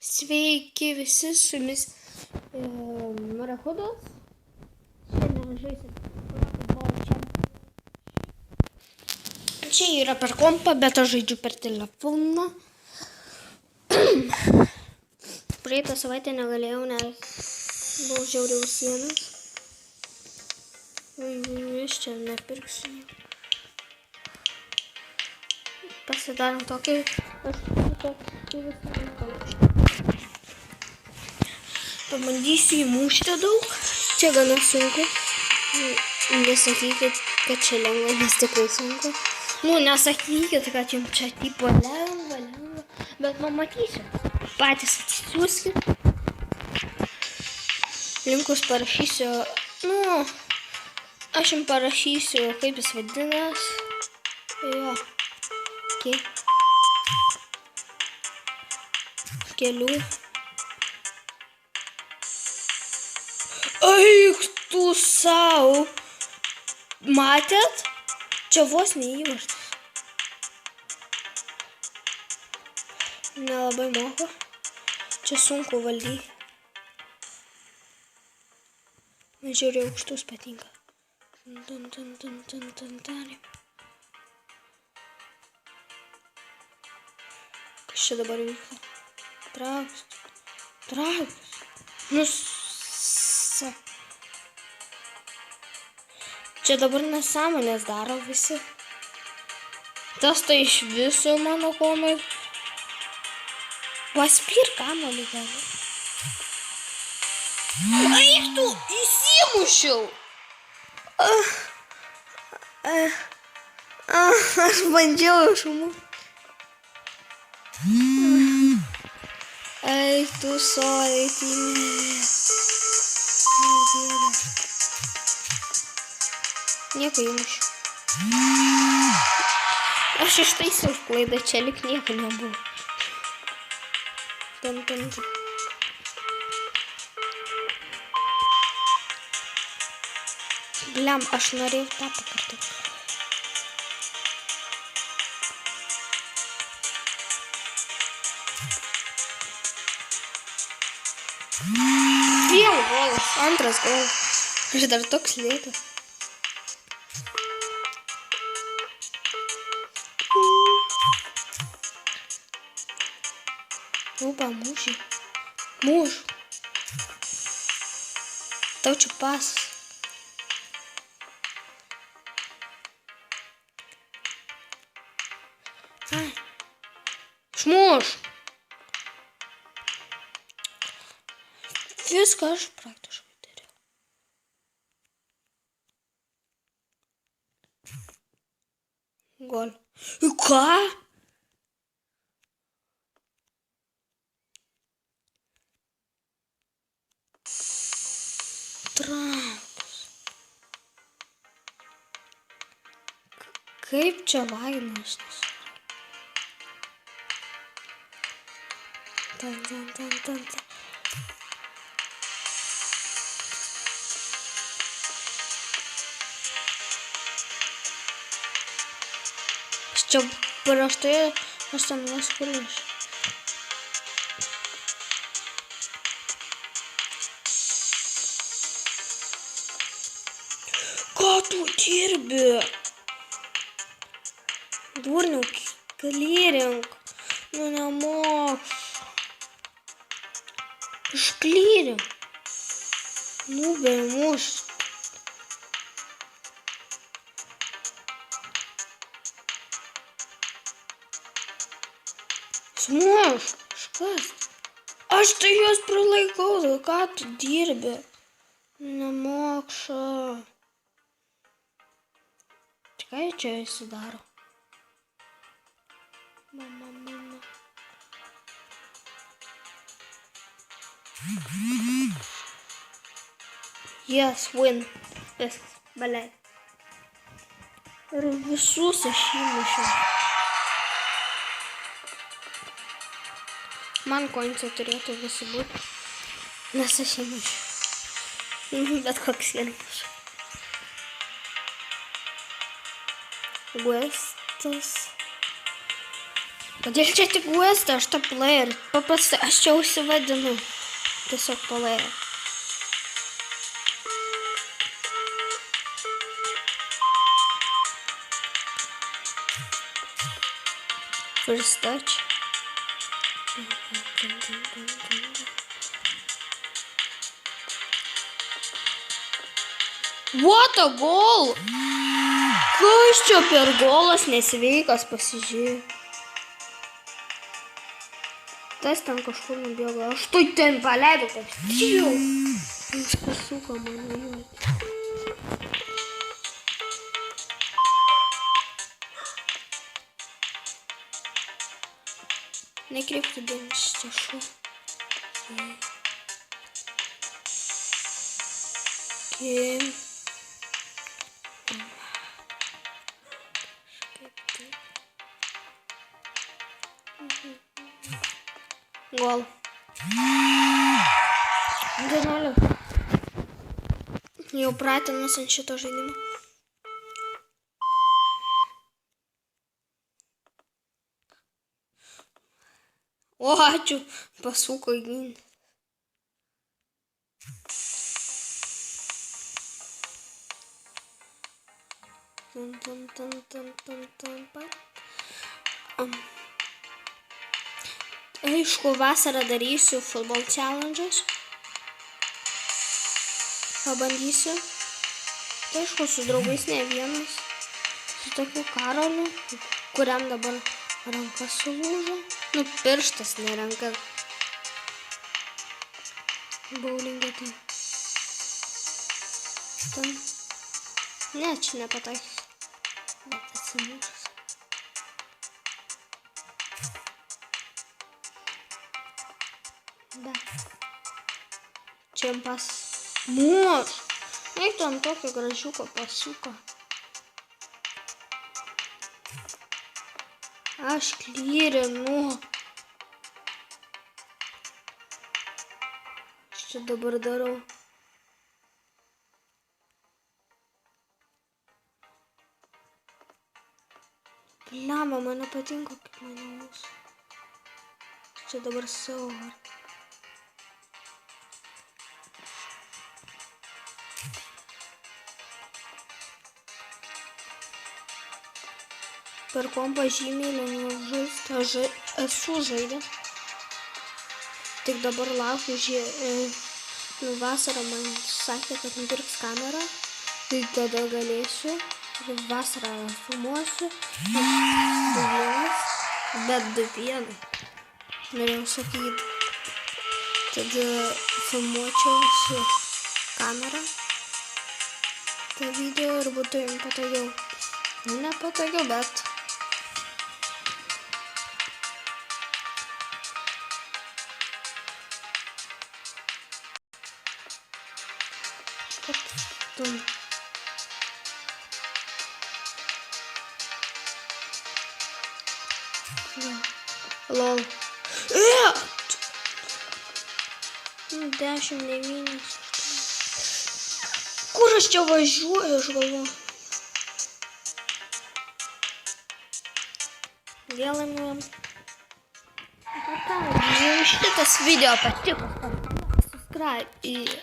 Sveiki visi, su jumis Marakudas. Šiandien žaisim futbolo čempionatą. Čia yra per kompą, bet aš žaidžiu per telefoną. Praeitą savaitę negalėjau, nes buvau žiauriai už sienos. Aš čia nepirksiu. Pasidarom tokį, aš tokį visą panašį. Pabandysiu įmušti daug. Čia gana sunku. Nesakykit, kad čia lengva, nes tikrai sunku. Nesakykit, kad jums čia tipo lengva. Bet pamatysiu. Patys atsisiųskit. Linkus parašysiu. Aš jums parašysiu, kaip jis vadinas. Jo. Kelių. Eik tu sau. Matėt? Čia vos neįvartas. Nelabai moku. Čia sunku valdyti. Man žiūrėjau, aukštus patinka. Kas čia dabar vyksta? Trauks. Čia dabar nesąmonės daro visi. Tas tai iš viso mano komai. Paspyr kamuolį gali. Eik tu, įsimušiau. Aš bandžiau išmušti. Eik tu soitinė. Nieko įmušiu. Aš ištaisiau klaidą, čia lik nieko nebuvo. Bliam, aš norėjau tą pakartoti. Vėl golas, antras golas. Aš dar toks lėtas. Muži. Tau čia pasas. Šmuš. Viską aš praktiškai dariau. Gol. Ką? Trauks. Kaip čia lainas? Tan. Aš čia prieš tai aš ten neskuliš. Ką tu dirbi? Durniuk, klyrink. Nemoks. Išklyrink. Beimuš. Smuš. Škas. Aš tai juos pralaikau. Ką tu dirbi? Nemokša. Ką čia visi daro? Mama. Yes, win. Viskas, baliai. Ir visus aš įmušiau. Man koince turėtų visi būti. Nes aš įmušiau. Bet koks įmušiau. Westas. Kodėl čia tik Westą, aš tą player. Paprastai, aš čia užsivadinu. Tiesiog player. First touch. What a goal! Kas čia per golas nesveikas, pasižiūrėjau. Tas ten kažkur nubėgo. Aš tai ten paleidau, taip. Tijau. Jis pasuko mano jų. Nekreipti dėmesį čia šuo. Okay. Gol. 2-0. Jau pratinus ant šito žaidimo. O, ačiū. Pasuko ginti. Aišku, vasarą darysiu futbol challenges. Pabandysiu. Tai aišku, su draugais ne vienas. Su tokiu Karoliu, kuriam dabar ranka sulūžo. Nu, pirštas, ne ranka. Bowlingą tai. Ten. Ne, čia nepataikys. Bet atsimūžęs. Da. Čia pas mūš. Eik tu ant tokio gražiuko pasuko. Aš klyrinu. Aš čia dabar darau. Bliama, man nepatinka, kaip mane mūsų. Aš čia dabar savo. Per kompą žymiai lengviau žaisti. Aš esu žaidęs. Tik dabar laukiu vasarą man sakė, kad nupirks kamerą. Tai tada galėsiu. Vasarą filmuosiu. Bet 2-1. Norėjau sakyti. Tada filmuočiau su kamera. Tai video ir būtų jums patogiau. Nepatogiau, bet... Lol. 10-9. Kur aš čia važiuoju, aš galvoju? Vėl laimėjom. Jeigu šitas video patiko, subscribe ir